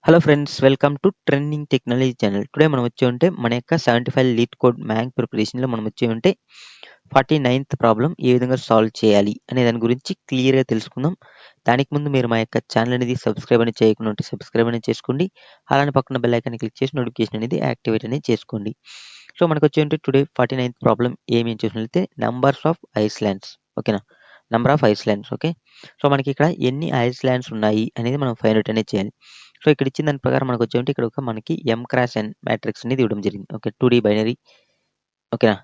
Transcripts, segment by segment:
Hello friends, welcome to trending technology channel. Today మనం వచ్చి ఉంటే మన యొక్క 75 లీడ్ కోడ్ మ్యాంగ్ ప్రిపరేషన్లో మనం వచ్చి ఉంటే 49th ప్రాబ్లం ఏ విధంగా సాల్వ్ చేయాలి అనే దాని గురించి క్లియర్గా తెలుసుకుందాం. దానికి ముందు మీరు మా యొక్క ఛానల్ అనేది సబ్స్క్రైబ్ అనేది చేయకుండా ఉంటే సబ్స్క్రైబ్ అనేది చేసుకోండి. అలానే పక్కన బెల్ ఐకాన్ క్లిక్ చేసి నోటిఫికేషన్ అనేది యాక్టివేట్ అనేది చేసుకోండి. సో మనకు వచ్చి ఉంటే టుడే 49th ప్రాబ్లం ఏమి చూసినట్లయితే నంబర్స్ ఆఫ్ ఐస్లాండ్స్. ఓకేనా, number of islands. Okay, so మనకి ఇక్కడ ఎన్ని ఐస్లాండ్స్ ఉన్నాయి అనేది మనం ఫైండ్ అవుట్ అనేది చేయాలి. సో ఇక్కడ ఇచ్చిన దాని ప్రకారం మనకు వచ్చేంటే ఇక్కడ ఒక మనకి ఎం క్రాస్ ఎన్ మ్యాట్రిక్స్ అనేది ఇవ్వడం జరిగింది. Okay, 2D binary. ఓకేనా,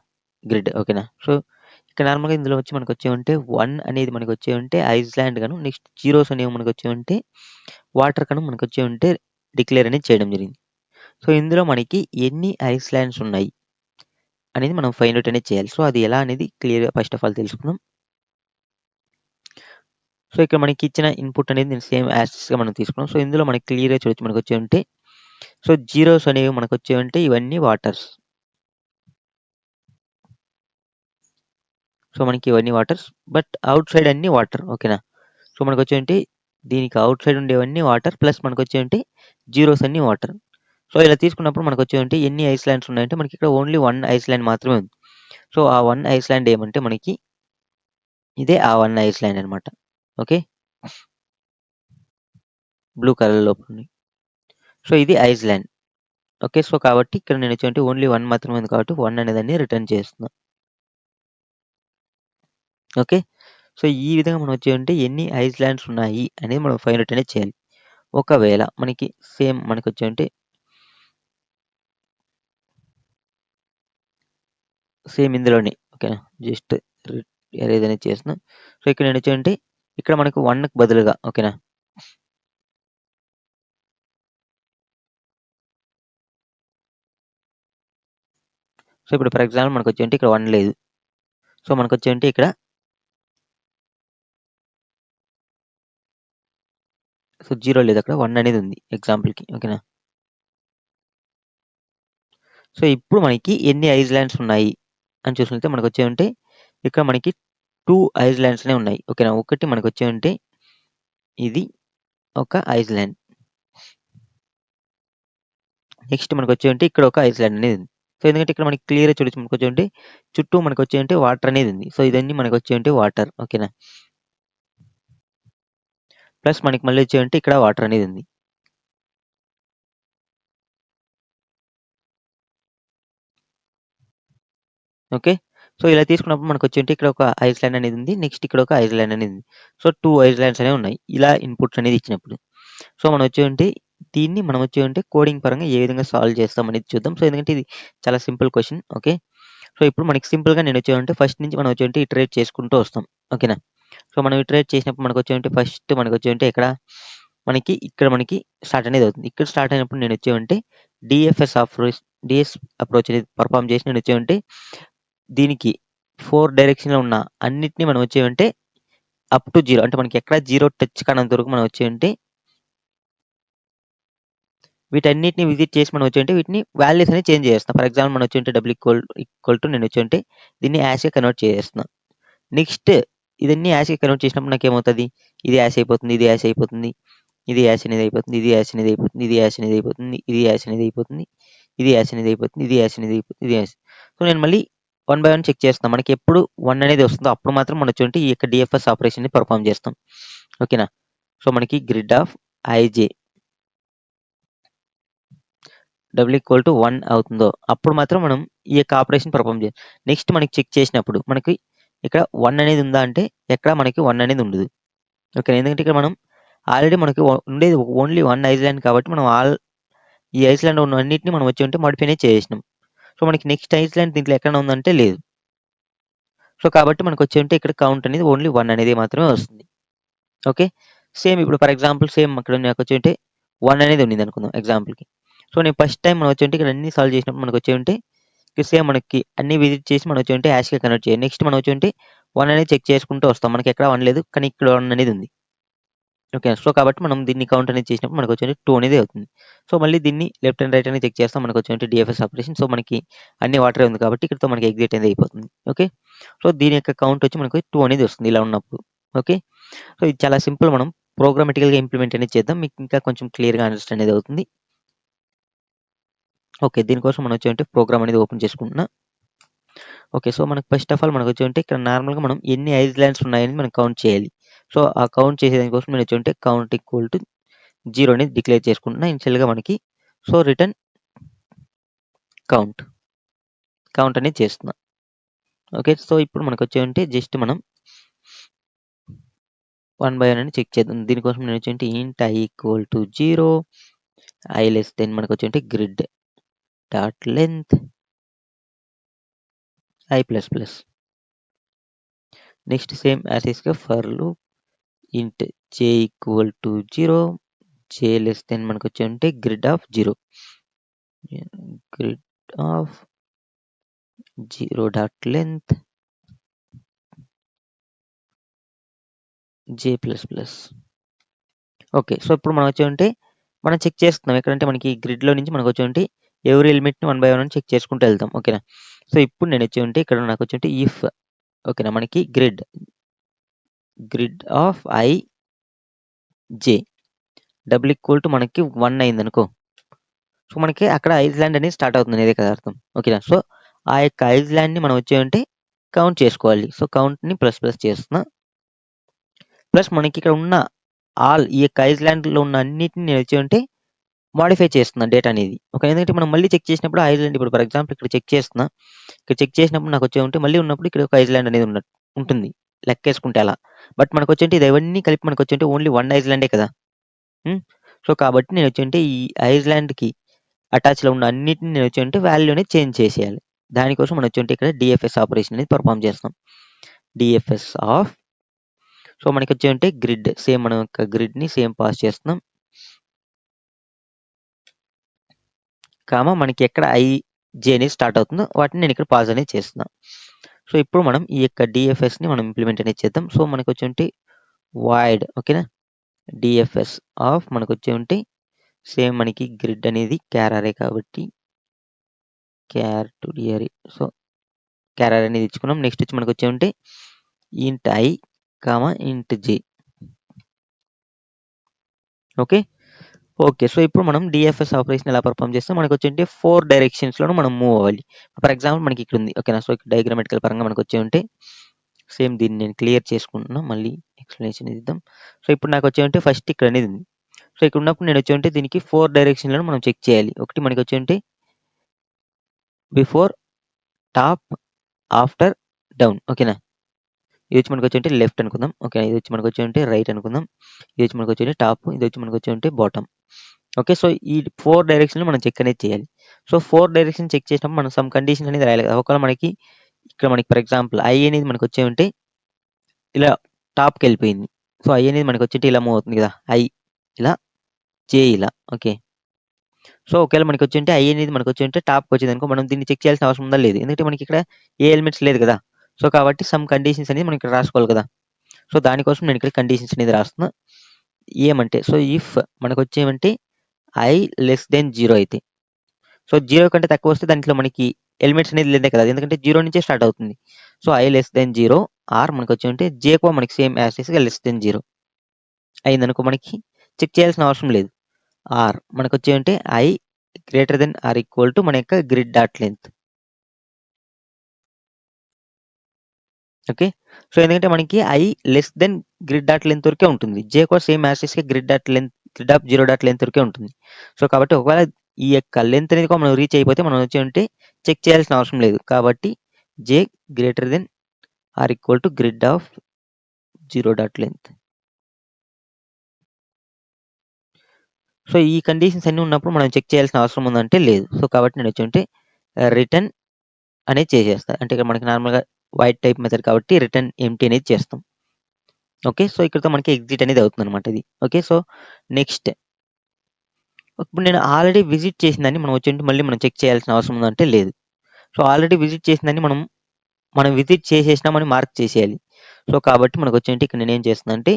గ్రిడ్. ఓకేనా, సో ఇక్కడ నార్మల్గా ఇందులో వచ్చి మనకు వచ్చే ఉంటే 1 అనేది మనకు వచ్చే ఉంటే ఐస్లాండ్ గాను, నెక్స్ట్ జీరోస్ అనేవి మనకు వచ్చే ఉంటే వాటర్ కను మనకు వచ్చే ఉంటే డిక్లేర్ అనేది చేయడం జరిగింది. సో ఇందులో మనకి ఎన్ని ఐస్లాండ్స్ ఉన్నాయి అనేది మనం ఫైండ్ అవుట్ అనేది చేయాలి. సో అది ఎలా అనేది క్లియర్గా ఫస్ట్ ఆఫ్ ఆల్ తెలుసుకుందాం. సో ఇక్కడ మనకి ఇచ్చిన ఇన్పుట్ అనేది నేను సేమ్ యాస్గా మనం తీసుకున్నాం. సో ఇందులో మనకి క్లియర్గా చూడొచ్చు మనకు వచ్చే ఉంటే సో జీరోస్ అనేవి మనకు వచ్చే ఉంటే ఇవన్నీ వాటర్స్. సో మనకి ఇవన్నీ వాటర్స్, బట్ అవుట్ సైడ్ అన్ని వాటర్. ఓకేనా, సో మనకు వచ్చే ఉంటే దీనికి అవుట్ సైడ్ ఉండేవన్నీ వాటర్ ప్లస్ మనకు వచ్చే ఉంటే జీరోస్ అన్ని వాటర్. సో ఇలా తీసుకున్నప్పుడు మనకు వచ్చే ఉంటే ఎన్ని ఐస్లాండ్స్ ఉన్నాయంటే మనకి ఇక్కడ ఓన్లీ 1 ఐస్లాండ్ మాత్రమే ఉంది. సో ఆ 1 ఐస్లాండ్ ఏమంటే మనకి ఇదే ఆ 1 ఐస్లాండ్ అనమాట. ఓకే, బ్లూ కలర్ లోపల ఉంది. సో ఇది ఐస్లాండ్. ఓకే, సో కాబట్టి ఇక్కడ నేను వచ్చి ఓన్లీ 1 మాత్రమే ఉంది కాబట్టి 1 అనేదాన్ని రిటర్న్ చేస్తున్నాను. ఓకే, సో ఈ విధంగా మనం వచ్చి ఎన్ని ఐస్లాండ్స్ ఉన్నాయి అనేది మనం ఫైండ్ అవుట్ అనేది చేయాలి. ఒకవేళ మనకి సేమ్ మనకు వచ్చి సేమ్ ఇందులోనే. ఓకేనా, జస్ట్ ఎరేజ్ అనేది చేస్తున్నాం. సో ఇక్కడ నేను వచ్చి ఇక్కడ మనకు 1కి బదులుగా. ఓకేనా, సో ఇప్పుడు ఫర్ ఎగ్జాంపుల్ మనకు వచ్చి ఇక్కడ 1 లేదు. సో మనకు వచ్చి ఇక్కడ సో 0 లేదు, అక్కడ 1 అనేది ఉంది ఎగ్జాంపుల్కి. ఓకేనా, సో ఇప్పుడు మనకి ఎన్ని ఐస్లాండ్స్ ఉన్నాయి అని చూసినట్లయితే మనకు వచ్చి ఇక్కడ మనకి 2 ఐస్లాండ్స్ అనే ఉన్నాయి. ఓకేనా, ఒకటి మనకు వచ్చి ఇది ఒక ఐస్లాండ్. నెక్స్ట్ మనకు వచ్చి ఇక్కడ ఒక ఐస్లాండ్ అనేది ఉంది. సో ఎందుకంటే ఇక్కడ మనకి క్లియర్గా చూడొచ్చు మనకు వచ్చి చుట్టూ మనకు వచ్చి వాటర్ అనేది ఉంది. సో ఇదన్నీ మనకు వచ్చి వాటర్. ఓకేనా, ప్లస్ మనకి మళ్ళీ వచ్చి ఇక్కడ వాటర్ అనేది ఉంది. ఓకే, సో ఇలా తీసుకున్నప్పుడు మనకు వచ్చి ఇక్కడ ఒక ఐస్లాండ్ అనేది ఉంది, నెక్స్ట్ ఇక్కడ ఒక ఐస్లాండ్ అనేది ఉంది. సో 2 ఐస్లాండ్స్ అనేవి ఉన్నాయి ఇలా ఇన్పుట్స్ అనేది ఇచ్చినప్పుడు. సో మనం వచ్చి దీన్ని మనం వచ్చి కోడింగ్ పరంగా ఏ విధంగా సాల్వ్ చేస్తాం అనేది చూద్దాం. సో ఎందుకంటే ఇది చాలా సింపుల్ క్వశ్చన్. ఓకే, సో ఇప్పుడు మనకి సింపుల్గా నేను వచ్చి ఫస్ట్ నుంచి మనం వచ్చి ఇటరేట్ చేసుకుంటూ వస్తాం. ఓకేనా, సో మనం ఇటరేట్ చేసినప్పుడు మనకు వచ్చి ఫస్ట్ మనకు వచ్చి ఇక్కడ మనకి స్టార్ట్ అనేది అవుతుంది. ఇక్కడ స్టార్ట్ అయినప్పుడు నేను వచ్చి డిఎఫ్ఎస్ అప్రోచ్ అనేది పర్ఫామ్ చేసి నేను వచ్చి దీనికి 4 డైరెక్షన్లో ఉన్న అన్నిటిని మనం వచ్చి అప్ టు 0 అంటే మనకి ఎక్కడ 0 టచ్ కానంత వరకు మనం వచ్చి వీటన్నిటిని విజిట్ చేసి మనం వచ్చి వీటిని వాల్యూస్ అనేది చేంజ్ చేస్తాం. ఫర్ ఎగ్జాంపుల్ మనం వచ్చి డబుల్ ఈక్వల్ టు నేను వచ్చి దీన్ని యాష్గా కన్వర్ట్ చేస్తున్నాను. నెక్స్ట్ ఇదన్నీ యాష్గా కన్వర్ట్ చేసినప్పుడు నాకు ఏమవుతుంది, ఇది యాష్ అయిపోతుంది, ఇది యాష్ అయిపోతుంది, ఇది యాష్ అనేది అయిపోతుంది, ఇది యాష్ అనేది అయిపోతుంది, ఇది యాష్ అనేది అయిపోతుంది, ఇది యాష్ అనేది అయిపోతుంది, ఇది యాష్ అనేది అయిపోతుంది, ఇది యాష్ అనేది అయిపోతుంది, ఇది యాష్. సో నేను మళ్ళీ 1 బై 1 చెక్ చేస్తాం. మనకి ఎప్పుడు 1 అనేది వస్తుందో అప్పుడు మాత్రం మనం వచ్చి ఈ యొక్క డిఎఫ్ఎస్ ఆపరేషన్ని పర్ఫామ్ చేస్తాం. ఓకేనా, సో మనకి grid of I J double equal to 1 అవుతుందో అప్పుడు మాత్రం మనం ఈ యొక్క ఆపరేషన్ పర్ఫామ్ చేయాలి. నెక్స్ట్ మనకి చెక్ చేసినప్పుడు మనకి ఇక్కడ 1 అనేది ఉందా అంటే ఎక్కడ మనకి 1 అనేది ఉండదు. ఓకే, ఎందుకంటే ఇక్కడ మనం ఆల్రెడీ మనకి ఉండేది ఓన్లీ 1 ఐస్లాండ్ కాబట్టి మనం ఈ ఐస్లాండ్ ఉన్న అన్నింటిని మనం వచ్చి మాడిఫై చేసినాం. సో మనకి నెక్స్ట్ ఐస్లాండ్ దీంట్లో ఎక్కడ ఉందంటే లేదు. సో కాబట్టి మనకు వచ్చి ఇక్కడ కౌంట్ అనేది ఓన్లీ 1 అనేది మాత్రమే వస్తుంది. ఓకే, సేమ్ ఇప్పుడు ఫర్ ఎగ్జాంపుల్ సేమ్ అక్కడ నాకు వచ్చి 1 అనేది ఉంది అనుకుందాం ఎగ్జాంపుల్కి. సో నేను ఫస్ట్ టైం మనం వచ్చి ఇక్కడ అన్ని సాల్వ్ చేసినప్పుడు మనకు వచ్చి సేమ్ మనకి అన్ని విజిట్ చేసి మనం వచ్చి యాష్గా కన్వర్ట్ చేయాలి. నెక్స్ట్ మనం వచ్చి 1 అనేది చెక్ చేసుకుంటూ వస్తాం. మనకి ఎక్కడ 1 లేదు కానీ ఇక్కడ 1 అనేది ఉంది. ఓకే, సో కాబట్టి మనం దీన్ని కౌంట్ అనేది చేసినప్పుడు మనకు వచ్చి 2 అనేది అవుతుంది. సో మళ్ళీ దీన్ని లెఫ్ట్ అండ్ రైట్ అనేది చెక్ చేస్తాం. మనకు వచ్చి డిఎఫ్ఎస్ ఆపరేషన్. సో మనకి అన్ని వాటరే ఉంది కాబట్టి ఇక్కడతో మనకి ఎగ్జిట్ అనేది అయిపోతుంది. ఓకే, సో దీని యొక్క కౌంట్ వచ్చి మనకు 2 అనేది వస్తుంది ఇలా ఉన్నప్పుడు. ఓకే, సో ఇది చాలా సింపుల్. మనం ప్రోగ్రామాటికల్‌గా ఇంప్లిమెంట్ అనేది చేద్దాం. మీకు ఇంకా కొంచెం క్లియర్‌గా అండర్‌స్టాండ్ అనేది అవుతుంది. ఓకే. దీనికోసం మనం వచ్చేంటి ప్రోగ్రామ్ అనేది ఓపెన్ చేసుకుంటున్నా. ఓకే. సో, మనకు ఫస్ట్ ఆఫ్ ఆల్ మనకొచ్చేంటి ఇక్కడ నార్మల్‌గా మనం ఎన్ని ఐస్‌లాండ్స్ ఉన్నాయని మనం కౌంట్ చేయాలి. సో, ఆ కౌంట్ చేసేదాని కోసం నేను వచ్చేంటి కౌంట్ ఈక్వల్ టు 0 అనేది డిక్లేర్ చేసుకుంటున్నా ఇనిషియల్‌గా మనకి. So, return count. కౌంట్ అనేది చేస్తున్నా. ఓకే. సో, ఇప్పుడు మనకొచ్చేంటి జస్ట్ మనం 1 బై 1 అని చెక్ చేద్దాం. దీనికోసం నేను వచ్చేంటి int i equal to 0 i less than మనకొచ్చేంటి grid dot length i plus plus. Next same as ఈస్‌గా for loop int j equal to 0 j less than మనకొచ్చేంటి grid of 0. Grid of 0 dot length j plus plus. Okay. So, ఇప్పుడు మనం వచ్చేంటి మనం check చేస్తున్నాం. ఎక్కడంటే మనకి గ్రిడ్‌లో నుంచి మనకొచ్చేంటి ఎవ్రీ ఎలిమెంట్‌ని 1 బై 1 అని చెక్ చేసుకుంటూ వెళ్తాం. ఓకేనా. సో, ఇప్పుడు నేను వచ్చేంటి ఇక్కడ నాకొచ్చేంటి ఇఫ్ ఓకేనా మనకి grid of i j double equal to మనకి 1 అయిందనుకో. సో, మనకి అక్కడ ఐస్‌లాండ్ అనేది స్టార్ట్ అవుతుంది ఇదే కదా అర్థం. ఓకేనా. సో, ఆ యొక్క ఐస్‌లాండ్‌ని మనం వచ్చేంటి కౌంట్ చేసుకోవాలి. సో, కౌంట్‌ని ప్లస్ ప్లస్ చేస్తున్నా. ప్లస్ మనకి ఇక్కడ ఉన్న ఈ యొక్క ఐస్‌లాండ్‌లో ఉన్న అన్నిటిని నేను వచ్చేంటి మోడిఫై చేస్తున్నా డేటా అనేది. ఓకే. ఎందుకంటే మనం మళ్ళీ చెక్ చేసినప్పుడు ఐస్‌లాండ్ ఇప్పుడు ఫర్ ఎగ్జాంపుల్ ఇక్కడ చెక్ చేస్తున్నా. ఇక్కడ చెక్ చేసినప్పుడు నాకొచ్చేంటి మళ్ళీ ఉన్నప్పుడు ఇక్కడ ఒక ఐస్‌లాండ్ అనేది ఉంటుంది. లెక్కేసుకుంటే అలా. బట్ మనకొచ్చేంటి ఇవన్నీ కలిపి మనకొచ్చేంటి ఓన్లీ 1 ఐస్‌లాండే కదా. సో, కాబట్టి నేనొచ్చేంటి ఈ ఐస్‌లాండ్‌కి అటాచ్‌లో ఉన్న అన్నిటిని నేనొచ్చేంటి వాల్యూ అనేది చేంజ్ చేసేయాలి. దానికోసం మనం వచ్చేంటి ఇక్కడ డీఎఫ్ఎస్ ఆపరేషన్ అనేది పెర్ఫార్మ్ చేస్తాం. డీఎఫ్ఎస్ ఆఫ్ సో, మనకొచ్చేంటి గ్రిడ్ సేమ్ మనం యొక్క గ్రిడ్‌ని సేమ్ పాస్ చేస్తున్నాం. మనకి ఎక్కడ జే అనేది స్టార్ట్ అవుతుందో వాటిని నేను ఇక్కడ పాస్ అనేది చేస్తున్నా. సో, ఇప్పుడు మనం ఈ యొక్క డీఎఫ్ఎస్‌ని మనం ఇంప్లిమెంట్ అనేది చేద్దాం. సో, మనకొచ్చేంటి వాయిడ్ ఓకేనా. డీఎఫ్ఎస్ ఆఫ్ మనకొచ్చేంటి సేమ్ మనకి గ్రిడ్ అనేది క్యార్ అరే కాబట్టి క్యార్ టు డిఆర్ఏ. సో, క్యార్ అరే అనేది ఇచ్చుకున్నాం. నెక్స్ట్ వచ్చి మనకొచ్చేంటి ఇంట్ i, ఇంట్ j. ఓకే. ఓకే. సో, ఇప్పుడు మనం డీఎఫ్ఎస్ ఆపరేషన్ ఎలా పెర్ఫార్మ్ చేస్తే మనకొచ్చేంటి 4 డైరెక్షన్స్‌లోనూ మనం మూవ్ అవ్వాలి. ఫర్ ఎగ్జాంపుల్ మనకి ఇక్కడ ఉంది. ఓకేనా. సో, ఇక్కడ డయాగ్రామాటికల్ పరంగా మనకొచ్చేంటి సేమ్ దీన్ని నేను క్లియర్ చేసుకుంటున్నా. మళ్ళీ ఎక్స్‌ప్లనేషన్ ఇద్దాం. సో, ఇప్పుడు నాకొచ్చేంటి ఫస్ట్ ఇక్కడ అనేది ఉంది. సో, ఇక్కడ ఉన్నప్పుడు నేను వచ్చేంటి దీనికి 4 డైరెక్షన్‌లను మనం చెక్ చేయాలి. ఒకటి మనకొచ్చేంటి బిఫోర్, టాప్, ఆఫ్టర్, డౌన్ ఓకేనా. ఇది వచ్చి మనకొచ్చేంటి లెఫ్ట్ అనుకుందాం. ఓకే. ఇది వచ్చి మనకొచ్చేంటి రైట్ అనుకుందాం. ఇది వచ్చి మనకొచ్చేంటి టాప్. ఇది వచ్చి మనకొచ్చేంటి బాటమ్. ఓకే. సో, ఈ 4 డైరెక్షన్‌లో మనం చెక్ అనేది చేయాలి. సో, 4 డైరెక్షన్ చెక్ చేసినప్పుడు మనం సమ్ కండిషన్స్ అనేది రాయాలి కదా. ఒకవేళ మనకి ఇక్కడ మనకి ఫర్ ఎగ్జాంపుల్ i అనేది మనకొచ్చేంటి ఇలా టాప్‌కెళ్ళిపోయింది. సో, i అనేది మనకొచ్చేంటి ఇలా మూవ్ అవుతుంది కదా. i ఇలా, j ఇలా. ఓకే. సో, ఒకవేళ మనకొచ్చేంటి i అనేది మనకొచ్చేంటి టాప్‌కొచ్చిందనుకో మనం దీన్ని చెక్ చేయాల్సిన అవసరం ఉందా లేదు. ఎందుకంటే మనకి ఇక్కడ ఏ ఎలిమెంట్స్ లేదు కదా. సో, కాబట్టి సమ్ కండిషన్స్ అనేది మనం ఇక్కడ రాసుకోవాలి కదా. సో, దానికోసం నేను ఇక్కడ కండిషన్స్ అనేది రాస్తున్నా. ఏమంటే సో, ఇఫ్ మనకొచ్చేమంటే i లెస్ దెన్ 0 అయితే. సో, 0 కంటే తక్కువ వస్తే దాంట్లో మనకి ఎలిమెంట్స్ అనేది లేదే కదా. ఎందుకంటే 0 నుంచే స్టార్ట్ అవుతుంది. So, i less than 0 or మనకొచ్చేమంటే j కూడా మనకి సేమ్ యాస్ టీజ్‌గా లెస్ దెన్ 0 అయిందనుకో మనకి చెక్ చేయాల్సిన అవసరం లేదు. ఆర్ మనకొచ్చేమంటే i greater than or equal to మన యొక్క grid dot length. Okay. So, ఎందుకంటే మనకి i less than grid dot length వరకే ఉంటుంది. j కూడా సేమ్ యాస్ టీజ్‌గా గ్రిడ్ ఆఫ్ 0 డాట్ లెంగ్త్ వరకే ఉంటుంది. సో, కాబట్టి ఒకవేళ ఈ యొక్క లెంగ్త్ అనేది కూడా మనం రీచ్ అయిపోతే మనం వచ్చేమంటే చెక్ చేయాల్సిన అవసరం లేదు. కాబట్టి j greater than or equal to grid of 0 dot length. So, ఈ కండిషన్స్ అన్నీ ఉన్నప్పుడు మనం చెక్ చేయాల్సిన అవసరం ఉందంటే లేదు. సో, కాబట్టి నేను వచ్చేమంటే రిటర్న్ అనేది చేసేస్తా. అంటే ఇక్కడ మనకి నార్మల్‌గా వైట్ టైప్ మెథడ్ కాబట్టి రిటర్న్ ఎంప్టీ అనేది చేస్తాం. ఓకే. సో, ఇక్కడితో మనకి ఎగ్జిట్ అనేది అవుతుందన్నమాట ఇది. ఓకే. సో, నెక్స్ట్ ఇప్పుడు నేను ఆల్రెడీ విజిట్ చేసిందాన్ని మనం వచ్చేంటి మళ్ళీ మనం చెక్ చేయాల్సిన అవసరం ఉందంటే లేదు. సో, ఆల్రెడీ విజిట్ చేసిందాన్ని మనం విజిట్ చేసేసినామని మార్క్ చేసేయాలి. సో, కాబట్టి మనకొచ్చేంటి ఇక్కడ నేనేం చేస్తున్నానంటే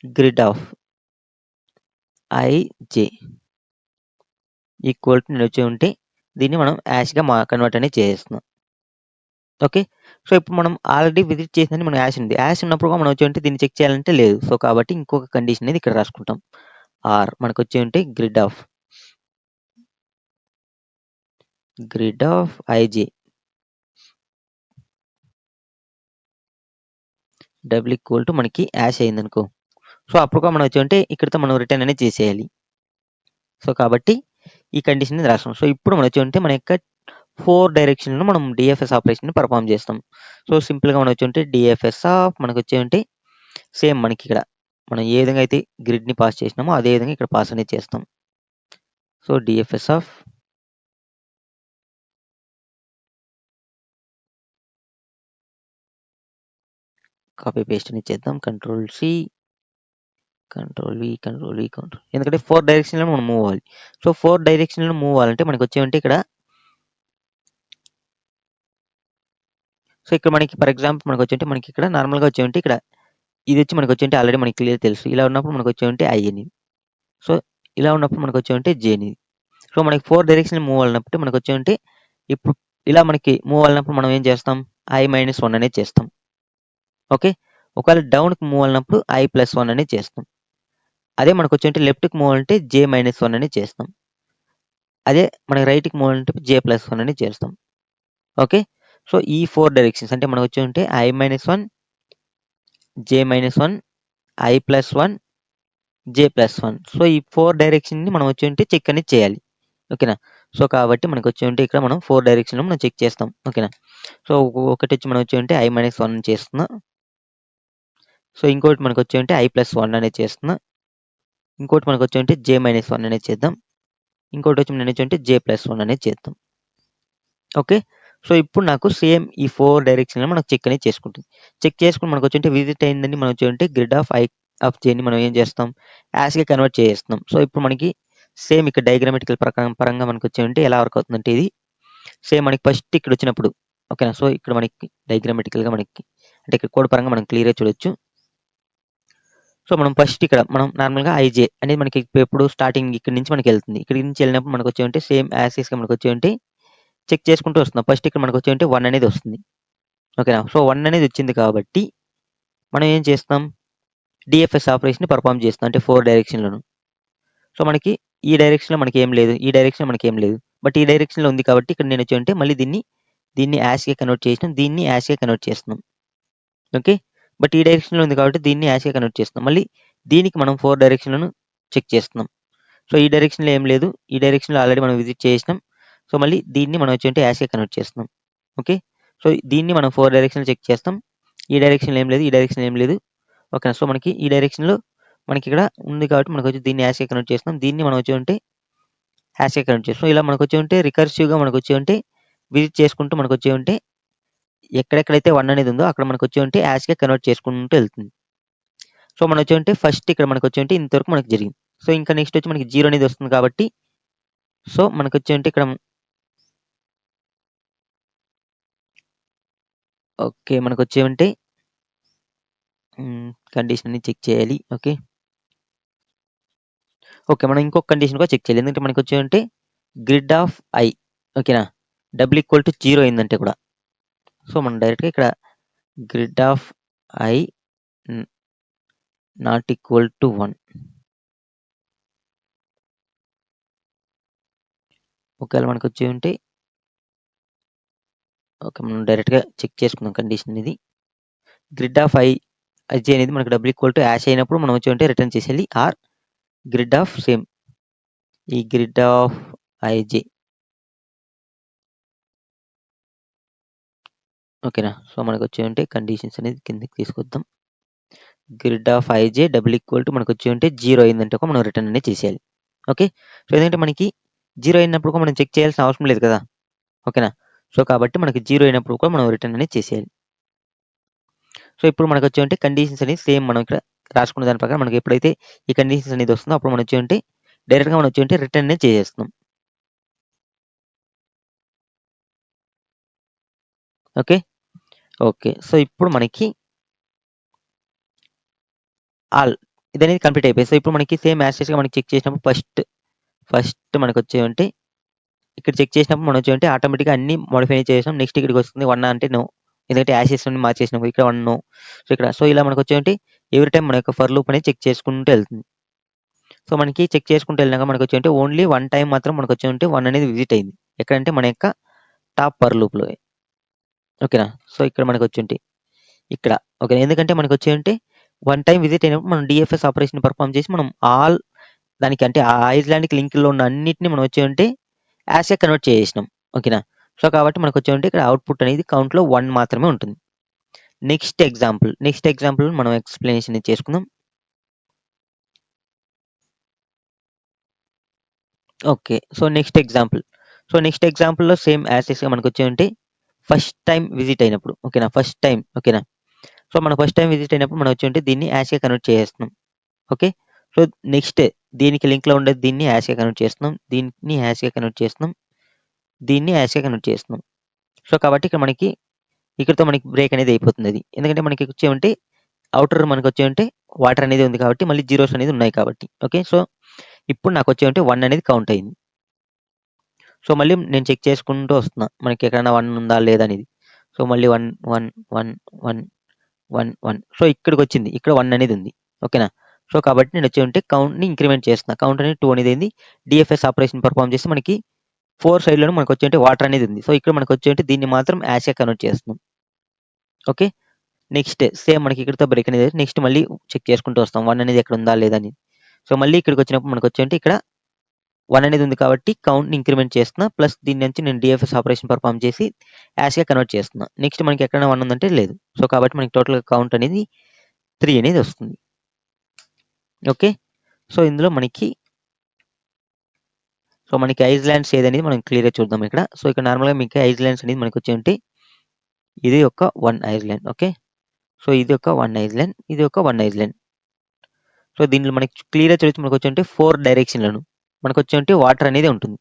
grid of i j equal to నేనొచ్చేమంటే దీన్ని మనం యాష్‌గా కన్వర్ట్ అనేది చేసేస్తున్నాం. ఓకే. సో ఇప్పుడు మనం ఆల్రెడీ విజిట్ చేసిందని మనకు యాష్ ఉంది. యాష్ ఉన్నప్పుడు కూడా మనం వచ్చి దీన్ని చెక్ చేయాలంటే లేదు. సో కాబట్టి ఇంకొక కండిషన్ అనేది ఇక్కడ రాసుకుంటాం. ఆర్ మనకు వచ్చి grid of I J double equal to మనకి యాష్ అయిందనుకో. సో అప్పుడు కూడా మనం వచ్చి ఇక్కడితో మనం రిటర్న్ అనేది చేసేయాలి. సో కాబట్టి ఈ కండిషన్ అనేది రాస్తాం. సో ఇప్పుడు మనం వచ్చి మన యొక్క 4 డైరెక్షన్‌లో మనం డీఎఫ్ఎస్ ఆపరేషన్‌ని పెర్ఫార్మ్ చేస్తాం. సో సింపుల్‌గా మనం వచ్చి డీఎఫ్ఎస్ ఆఫ్ మనకు వచ్చి సేమ్ మనకి ఇక్కడ మనం ఏ విధంగా అయితే గ్రిడ్‌ని పాస్ చేసినామో అదే విధంగా ఇక్కడ పాస్ అనేది చేస్తాం. సో డీఎఫ్ఎస్ ఆఫ్ కాపీ పేస్ట్ అనేది చేద్దాం. కంట్రోల్-సి కంట్రోల్-వి కంట్రోల్-వి కంట్రోల్ ఎందుకంటే 4 డైరెక్షన్‌లో మనం మూవ్ అవ్వాలి. సో 4 డైరెక్షన్‌లో మూవ్ అవ్వాలంటే మనకు వచ్చి ఇక్కడ సో ఇక్కడ మనకి ఫర్ ఎగ్జాంపుల్ మనకు వచ్చి మనకి ఇక్కడ నార్మల్‌గా వచ్చి ఇక్కడ ఇది వచ్చి మనకు వచ్చి ఆల్రెడీ మనకి క్లియర్ తెలుసు. ఇలా ఉన్నప్పుడు మనకు వచ్చి ఐ అనేది. సో ఇలా ఉన్నప్పుడు మనకు వచ్చి జే అనేది. సో మనకి 4 డైరెక్షన్‌లో మూవ్ అవ్వాలన్నప్పుడు మనకు వచ్చి ఇప్పుడు ఇలా మనకి మూవ్ అవ్వాలన్నప్పుడు మనం ఏం చేస్తాం? i-1 అనేది చేస్తాం. ఓకే. ఒకవేళ డౌన్‌కి మూవ్ అవ్వాలన్నప్పుడు i+1 అనేది చేస్తాం. అదే మనకు వచ్చి లెఫ్ట్‌కి మూవ్ అవ్వాలంటే j-1 అనేది చేస్తాం. అదే మనకి రైట్‌కి మూవ్ అవ్వాలంటే j+1 అనేది చేస్తాం. ఓకే. సో ఈ 4 డైరెక్షన్స్ అంటే మనకు వచ్చి i-1, j-1, i+1, j+1. So ఈ 4 డైరెక్షన్‌ని మనం వచ్చి చెక్ అనేది చేయాలి. ఓకేనా. సో కాబట్టి మనకు వచ్చి ఇక్కడ మనం 4 డైరెక్షన్‌లో మనం చెక్ చేస్తాం. ఓకేనా. సో ఒకటి వచ్చి మనం వచ్చి i-1 చేస్తున్నా. సో ఇంకోటి మనకు వచ్చి i+1 అనేది చేస్తున్నా. ఇంకోటి మనకు వచ్చి j-1 అనేది చేద్దాం. ఇంకోటి వచ్చి నేను వచ్చి j+1 అనేది చేద్దాం. ఓకే. సో ఇప్పుడు నాకు సేమ్ ఈ 4 డైరెక్షన్‌లో మనం చెక్ అనేది చేసుకుంటుంది. చెక్ చేసుకొని మనకు వచ్చి విజిట్ అయిందని మనం వచ్చి గ్రిడ్ ఆఫ్ జేని మనం ఏం చేస్తాం? యాష్‌గా కన్వర్ట్ చేసేస్తున్నాం. సో ఇప్పుడు మనకి సేమ్ ఇక్కడ డయాగ్రామాటికల్ పరంగా మనకు వచ్చి ఎలా వర్క్ అవుతుందంటే ఇది సేమ్ మనకి ఫస్ట్ ఇక్కడ వచ్చినప్పుడు ఓకేనా. సో ఇక్కడ మనకి డయాగ్రామాటికల్‌గా మనకి అంటే ఇక్కడ కోడ్ పరంగా మనం క్లియర్‌గా చూడొచ్చు. సో మనం ఫస్ట్ ఇక్కడ మనం నార్మల్‌గా ఐజే అనేది మనకి ఎప్పుడు స్టార్టింగ్ ఇక్కడి నుంచి మనకి వెళ్తుంది. ఇక్కడి నుంచి వెళ్ళినప్పుడు మనకు వచ్చి సేమ్ యాస్ టీజ్‌గా మనకు వచ్చి చెక్ చేసుకుంటూ వస్తున్నాం. ఫస్ట్ ఇక్కడ మనకు వచ్చి 1 అనేది వస్తుంది. ఓకేనా. సో 1 అనేది వచ్చింది కాబట్టి మనం ఏం చేస్తాం? డీఎఫ్ఎస్ ఆపరేషన్‌ని పెర్ఫార్మ్ చేస్తాం. అంటే 4 డైరెక్షన్‌లోను. సో మనకి ఈ డైరెక్షన్‌లో మనకి ఏం లేదు. ఈ డైరెక్షన్‌లో మనకి ఏం లేదు. బట్ ఈ డైరెక్షన్‌లో ఉంది కాబట్టి ఇక్కడ నేను వచ్చి మళ్ళీ దీన్ని యాష్‌గా కన్వర్ట్ చేసినాం. దీన్ని యాష్‌గా కన్వర్ట్ చేస్తున్నాం. ఓకే. బట్ ఈ డైరెక్షన్‌లో ఉంది కాబట్టి దీన్ని యాష్‌గా కన్వర్ట్ చేస్తున్నాం. మళ్ళీ దీనికి మనం 4 డైరెక్షన్‌లను చెక్ చేస్తున్నాం. సో ఈ డైరెక్షన్‌లో ఏం లేదు. ఈ డైరెక్షన్‌లో ఆల్రెడీ మనం విజిట్ చేసినాం. సో మళ్ళీ దీన్ని మనం వచ్చి యాష్‌గా కన్వర్ట్ చేస్తున్నాం. ఓకే. సో దీన్ని మనం 4 డైరెక్షన్‌లో చెక్ చేస్తాం. ఈ డైరెక్షన్‌లో ఏం లేదు. ఈ డైరెక్షన్‌లో ఏం లేదు. ఓకేనా. సో మనకి ఈ డైరెక్షన్‌లో మనకి ఇక్కడ ఉంది కాబట్టి మనకు వచ్చి దీన్ని యాష్‌గా కన్వర్ట్ చేస్తున్నాం. దీన్ని మనం వచ్చి హ్యాష్‌గా కన్వర్ట్ చేస్తాం. ఇలా మనకు వచ్చి రికర్సివ్‌గా మనకు వచ్చి విజిట్ చేసుకుంటూ మనకు వచ్చి ఎక్కడెక్కడైతే 1 అనేది ఉందో అక్కడ మనకు వచ్చి యాష్‌గా కన్వర్ట్ చేసుకుంటూ వెళ్తుంది. సో మనం వచ్చి ఫస్ట్ ఇక్కడ మనకు వచ్చి ఇంతవరకు మనకు జరిగింది. సో ఇంకా నెక్స్ట్ వచ్చి మనకి 0 అనేది వస్తుంది కాబట్టి సో మనకు వచ్చి ఇక్కడ ఓకే. మనకు వచ్చి కండిషన్ అని చెక్ చేయాలి. ఓకే. ఓకే. మనం ఇంకొక కండిషన్ కూడా చెక్ చేయాలి. ఎందుకంటే మనకు వచ్చి గ్రిడ్ ఆఫ్ ఐ ఓకేనా. డబుల్ ఈక్వల్ టు 0 అయిందంటే కూడా సో మనం డైరెక్ట్‌గా ఇక్కడ grid of I not equal to 1 ఒకవేళ మనకు వచ్చి ఓకే. మనం డైరెక్ట్‌గా చెక్ చేసుకుందాం కండిషన్ ఇది. గ్రిడ్ ఆఫ్ ఐజే అనేది మనకు డబుల్ ఈక్వల్ టు యాష్ అయినప్పుడు మనం వచ్చి రిటర్న్ చేసేయాలి. ఆర్ గ్రిడ్ ఆఫ్ సేమ్ ఈ గ్రిడ్ ఆఫ్ ఐజే ఓకేనా. సో మనకు వచ్చి కండిషన్స్ అనేది కిందకి తీసుకొద్దాం. Grid of I J double equal to మనకు వచ్చి 0 అయిందంటే మనం రిటర్న్ అనేది చేసేయాలి. ఓకే. సో ఎందుకంటే మనకి 0 అయినప్పుడు కూడా మనం చెక్ చేయాల్సిన అవసరం లేదు కదా. ఓకేనా. సో కాబట్టి మనకి 0 అయినప్పుడు కూడా మనం రిటర్న్ అనేది చేసేయాలి. సో ఇప్పుడు మనకు వచ్చి కండిషన్స్ అనేది సేమ్ మనం ఇక్కడ రాసుకున్న దాని ప్రకారం మనకి ఎప్పుడైతే ఈ కండిషన్స్ అనేది వస్తుందో అప్పుడు మనం వచ్చి డైరెక్ట్‌గా మనం వచ్చి రిటర్న్ అనేది చేసేస్తున్నాం. ఓకే. ఓకే. సో ఇప్పుడు మనకి ఆల్ ఇదనేది కంప్లీట్ అయిపోయింది. సో ఇప్పుడు మనకి సేమ్ యాజ్ టీజ్‌గా మనకి చెక్ చేసినప్పుడు ఫస్ట్ మనకు వచ్చి ఇక్కడ చెక్ చేసినప్పుడు మనం వచ్చి ఆటోమేటిక్‌గా అన్ని మోడిఫై చేసాం. నెక్స్ట్ ఇక్కడికి వస్తుంది 1 అంటే నో. ఎందుకంటే యాషెస్ నుండి మార్చేసినాము ఇక్కడ 1 సో ఇక్కడ సో ఇలా మనకు వచ్చేంటి ఎవ్రీ టైం మన యొక్క ఫర్ లూప్ అనేది చెక్ చేసుకుంటూ వెళ్తుంది. సో మనకి చెక్ చేసుకుంటూ వెళ్ళినాక మనకు వచ్చేంటి ఓన్లీ 1 టైం మాత్రం మనకు వచ్చేంటి 1 అనేది విజిట్ అయింది. ఎక్కడంటే మన యొక్క టాప్ ఫర్ లూప్లో. ఓకేనా. సో ఇక్కడ మనకు వచ్చేంటి ఇక్కడ ఓకే. ఎందుకంటే మనకు వచ్చేంటి 1 టైం విజిట్ అయినప్పుడు మనం డిఎఫ్ఎస్ ఆపరేషన్ పర్ఫామ్ చేసి మనం ఆల్ దానికి అంటే ఆ ఐస్లాండ్కి లింక్లో ఉన్న అన్నిటిని మనం వచ్చేంటి యాస్ ఏ కన్వర్ట్ చేసేసినాం. ఓకేనా. సో కాబట్టి మనకు వచ్చేంటి ఇక్కడ అవుట్పుట్ అనేది కౌంట్లో 1 మాత్రమే ఉంటుంది. నెక్స్ట్ ఎగ్జాంపుల్ మనం ఎక్స్ప్లెనేషన్ చేసుకుందాం. ఓకే. సో నెక్స్ట్ ఎగ్జాంపుల్‌లో సేమ్ యాస్ ఇట్‌గా మనకు వచ్చేంటి ఫస్ట్ టైం విజిట్ అయినప్పుడు. ఓకేనా. ఫస్ట్ టైం ఓకేనా. సో మనం ఫస్ట్ టైం విజిట్ అయినప్పుడు మనం వచ్చేంటి దీన్ని యాస్‌గా కన్వర్ట్ చేసేస్తున్నాం. ఓకే. సో నెక్స్ట్ దీనికి లింక్‌లో ఉండేది దీన్ని యాస్‌గా కన్వర్ట్ చేస్తున్నాం. దీన్ని యాస్‌గా కన్వర్ట్ చేస్తున్నాం. దీన్ని యాస్‌గా కన్వర్ట్ చేస్తున్నాం. సో కాబట్టి ఇక్కడ మనకి ఇక్కడితో మనకి బ్రేక్ అనేది అయిపోతుంది అది. ఎందుకంటే మనకి వచ్చేంటి ఔటర్ మనకు వచ్చేంటి వాటర్ అనేది ఉంది కాబట్టి మళ్ళీ జీరోస్ అనేది ఉన్నాయి కాబట్టి. ఓకే. సో ఇప్పుడు నాకు వచ్చేంటి 1 అనేది కౌంట్ అయింది. సో మళ్ళీ నేను చెక్ చేసుకుంటూ వస్తున్నా. మనకి ఎక్కడైనా 1 ఉందా లేదా అనేది. సో మళ్ళీ 1, 1, 1, 1, 1, 1 సో ఇక్కడికొచ్చింది. ఇక్కడ 1 అనేది ఉంది. ఓకేనా. సో కాబట్టి నేను వచ్చేంటి కౌంట్‌ని ఇంక్రిమెంట్ చేస్తున్నా. కౌంట్ అనేది 2 అనేది అయింది. డిఎఫ్ఎస్ ఆపరేషన్ పర్ఫార్మ్ చేసి మనకి 4 సైడ్‌లోనూ మనకు వచ్చేంటి వాటర్ అనేది ఉంది. సో ఇక్కడ మనకు వచ్చేంటి దీన్ని మాత్రం యాస్‌గా కన్వర్ట్ చేస్తున్నాం. ఓకే. నెక్స్ట్ సేమ్ మనకి ఇక్కడితో బ్రేక్ అనేది నెక్స్ట్ మళ్ళీ చెక్ చేసుకుంటూ వస్తాం. 1 అనేది ఎక్కడ ఉందా లేదా అని. సో మళ్ళీ ఇక్కడికి వచ్చినప్పుడు మనకు వచ్చేంటి ఇక్కడ 1 అనేది ఉంది కాబట్టి కౌంట్‌ని ఇంక్రిమెంట్ చేస్తున్నా. ప్లస్ దీని నుంచి నేను డిఎఫ్ఎస్ ఆపరేషన్ పర్ఫార్మ్ చేసి యాస్‌గా కన్వర్ట్ చేస్తున్నా. నెక్స్ట్ మనకి ఎక్కడైనా 1 ఉందంటే లేదు. సో కాబట్టి మనకి టోటల్‌గా కౌంట్ అనేది 3 అనేది వస్తుంది. ఓకే. సో ఇందులో మనకి ఐస్లాండ్స్ ఏదనేది మనం క్లియర్‌గా చూద్దాం ఇక్కడ. సో ఇక్కడ నార్మల్‌గా మీకు ఐస్లాండ్స్ అనేది మనకు వచ్చేంటి ఇది ఒక 1 ఐస్లాండ్. ఓకే. సో ఇది ఒక 1 ఐస్లాండ్. ఇది ఒక 1 ఐస్లాండ్. సో దీంట్లో మనకి క్లియర్‌గా చూడొచ్చు మనకు వచ్చేంటి 4 డైరెక్షన్‌లోను మనకు వచ్చేంటి వాటర్ అనేది ఉంటుంది.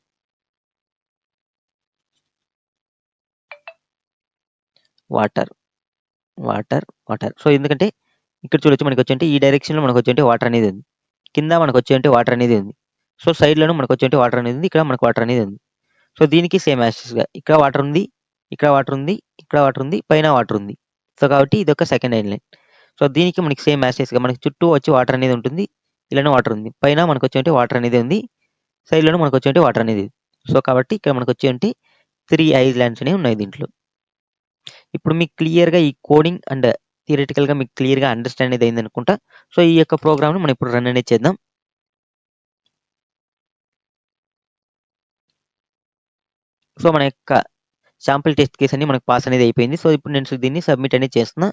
వాటర్. సో ఎందుకంటే ఇక్కడ చూడొచ్చు మనకు వచ్చేంటి ఈ డైరెక్షన్‌లో మనకు వచ్చేంటి వాటర్ అనేది ఉంది. కింద మనకు వచ్చేంటి వాటర్ అనేది ఉంది. సో సైడ్‌లోను మనకు వచ్చేంటి వాటర్ అనేది ఉంది. ఇక్కడ మనకు వాటర్ అనేది ఉంది. సో దీనికి సేమ్ యాస్‌గా ఇక్కడ వాటర్ ఉంది. ఇక్కడ వాటర్ ఉంది. ఇక్కడ వాటర్ ఉంది. పైన వాటర్ ఉంది. సో కాబట్టి ఇదొక సెకండ్ ఐలాండ్. సో దీనికి మనకి సేమ్ యాస్‌గా మనకి చుట్టూ వచ్చి వాటర్ అనేది ఉంటుంది. ఇలానే వాటర్ ఉంది. పైన మనకు వచ్చేంటి వాటర్ అనేది ఉంది. సైడ్‌లోను మనకు వచ్చేంటి వాటర్ అనేది ఉంది. సో కాబట్టి ఇక్కడ మనకు వచ్చేంటి 3 ఐలాండ్స్ అనేవి ఉన్నాయి దీంట్లో. ఇప్పుడు మీకు క్లియర్‌గా ఈ కోడింగ్ అండ్ థియరిటికల్‌గా మీకు క్లియర్‌గా అండర్‌స్టాండ్ అనేది అయిందనుకుంటా. సో ఈ యొక్క ప్రోగ్రామ్‌ని మనం ఇప్పుడు రన్ అనేది చేద్దాం. సో మన యొక్క శాంపుల్ టెస్ట్ కేస్ అన్ని మనకు పాస్ అనేది అయిపోయింది. సో ఇప్పుడు నేను దీన్ని సబ్మిట్ అనేది చేస్తున్నా.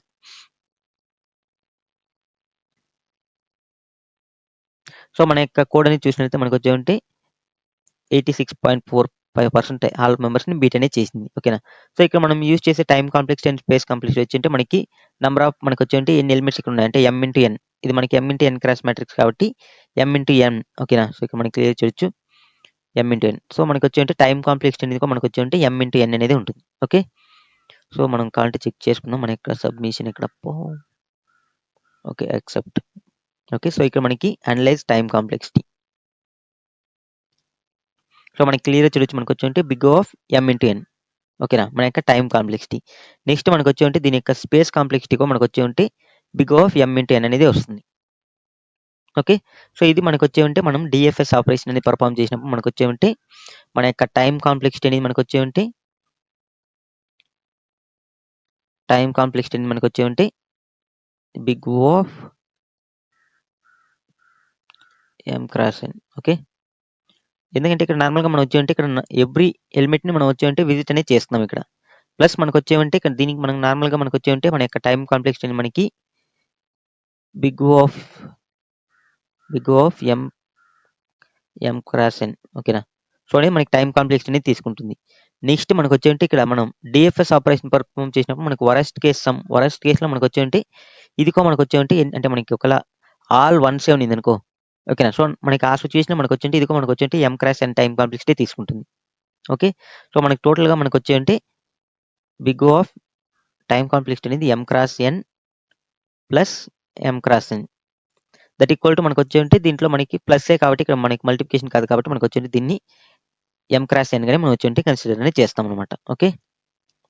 సో మన యొక్క కోడ్ అనేది చూసినట్లయితే మనకు వచ్చేంటి 86.45% ఆల్ మెంబర్స్‌ని బీట్ అనేది చేసింది. ఓకేనా. సో ఇక్కడ మనం యూజ్ చేసే time complexity and space complexity వచ్చేంటి మనకి నంబర్ ఆఫ్ మనకు వచ్చేంటి ఎన్ని ఎలిమెంట్స్ ఇక్కడ ఉన్నాయి అంటే m/n. ఇది మనకి m/n క్రాస్ మ్యాట్రిక్స్ కాబట్టి m/n. ఓకేనా. సో ఇక్కడ మనకి క్లియర్ చూడొచ్చు m/n. సో మనకు వచ్చేంటి టైమ్ కాంప్లెక్సిటీ అనేది మనకు వచ్చేంటి m/n అనేది ఉంటుంది. ఓకే. సో మనం కావాలంటే చెక్ చేసుకుందాం. మన యొక్క సబ్మిషన్ ఇక్కడ ఓకే యాక్సెప్ట్. ఓకే. సో ఇక్కడ మనకి అనలైజ్ టైమ్ కాంప్లెక్సిటీ. సో మనకి క్లియర్‌గా చూడొచ్చు మనకు వచ్చేంటి బిగ్ ఆఫ్ m/n. ఓకేనా. మన యొక్క టైమ్ కాంప్లెక్సిటీ. నెక్స్ట్ మనకు వచ్చేంటి దీని యొక్క స్పేస్ కాంప్లెక్సిటీ కూడా మనకు వచ్చేంటి బిగ్ ఆఫ్ m/n అనేది వస్తుంది. ఓకే. సో ఇది మనకు వచ్చేంటి మనం డిఎఫ్ఎస్ ఆపరేషన్ అనేది పర్ఫార్మ్ చేసినప్పుడు మనకు వచ్చేంటి మన యొక్క టైమ్ కాంప్లెక్సిటీ అనేది మనకు వచ్చేంటి big of m cross n. Okay. ఎందుకంటే ఇక్కడ నార్మల్‌గా మనం వచ్చేంటి ఇక్కడ ఎవ్రీ ఎలిమెంట్‌ని మనం వచ్చేంటి విజిట్ అనేది చేస్తున్నాం ఇక్కడ. ప్లస్ మనకు వచ్చేంటి ఇక్కడ దీనికి మనం నార్మల్‌గా మనకు వచ్చేంటి మన యొక్క టైమ్ కాంప్లెక్సిటీ మనకి big of m cross n. ఓకేనా. సో అనేది మనకి టైమ్ కాంప్లెక్సిటీ అనేది తీసుకుంటుంది. నెక్స్ట్ మనకు వచ్చేంటి ఇక్కడ మనం డిఎఫ్ఎస్ ఆపరేషన్ పర్ఫార్మ్ చేసినప్పుడు మనకు వరస్ట్ కేస్‌లో మనకు వచ్చేంటి ఇదికో మనకు వచ్చేంటి అంటే మనకి ఒకలా ఆల్ వన్సే ఉన్నిందనుకో. ఓకేనా. సో మనకి ఆ సిట్యుయేషన్‌లో మనకు వచ్చేంటి ఇదిగో మనకు వచ్చేంటి m cross n time complexity తీసుకుంటుంది. ఓకే. సో మనకి టోటల్‌గా మనకు వచ్చేంటి బిగ్ ఆఫ్ టైమ్ కాంప్లెక్సిటీ అనేది m cross n plus m cross n that equal to మనకు వచ్చేంటి దీంట్లో మనకి ప్లస్సే కాబట్టి ఇక్కడ మనకి మల్టిప్లికేషన్ కాదు కాబట్టి మనకు వచ్చేంటి దీన్ని m క్రాస్ n గానే మనం వచ్చేంటి కన్సిడర్ అనేది చేస్తాం అన్నమాట. Okay.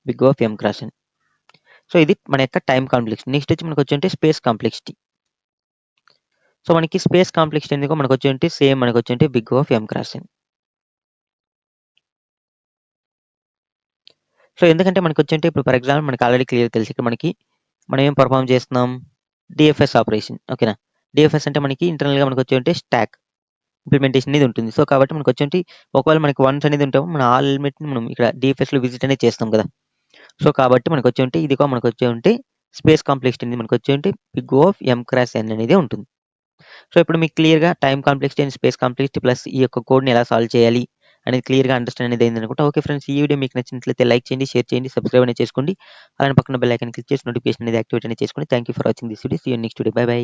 Big of m cross n. So ఇది మన యొక్క టైం కాంప్లెక్సిటీ. నెక్స్ట్ వచ్చి మనకు వచ్చి స్పేస్ కాంప్లెక్సిటీ. సో మనకి స్పేస్ కాంప్లెక్సిటీ ఎందుకో మనకు వచ్చి సేమ్ మనకు వచ్చి big of m cross n. So ఎందుకంటే మనకు వచ్చి ఇప్పుడు ఫర్ ఎగ్జాంపుల్ మనకి ఆల్రెడీ క్లియర్ తెలుసు. ఇక్కడ మనం ఏం పర్ఫామ్ చేస్తున్నాం, డిఎఫ్ఎస్ ఆపరేషన్. ఓకేనా, డిఎఫ్ఎస్ అంటే మనకి ఇంటర్నల్గా మనకు వచ్చి స్టాక్ ఇంప్లిమెంటేషన్ అనేది ఉంటుంది. సో కాబట్టి మనకు వచ్చి ఒకవేళ మనకి వన్స్ అనేది ఉంటాము, మన ఆల్ ఎలిమెంట్ని మనం ఇక్కడ డిఎఫ్ఎస్లో విజిట్ అనేది చేస్తాం కదా. సో కాబట్టి మనకు వచ్చి ఇది మనకు వచ్చి స్పేస్ కాంప్లెక్సిటీ అనేది మనకు వచ్చి big of m cross n అనేది ఉంటుంది. సో ఇప్పుడు మీకు క్లియర్గా time complexity and space complexity plus ఈ యొక్క కోడ్ని ఎలా సాల్వ్ చేయాలి అనేది క్లియర్గా అండర్స్టాండ్ అనేది అయింది అనుకుంటా. ఓకే ఫ్రెండ్స్, ఈ వీడియో మీకు నచ్చినట్లయితే లైక్ చేయండి, షేర్ చేయండి, సబ్స్క్రైబ్ అనేది చేసుకోండి. అలానే పక్కన బెల్ ఐకాన్ క్లిక్ చేసి నోటిఫికేషన్ అనేది యాక్టివేట్ అనేది చేసుకోండి. Thank you for watching this video. See you next video. Bye by.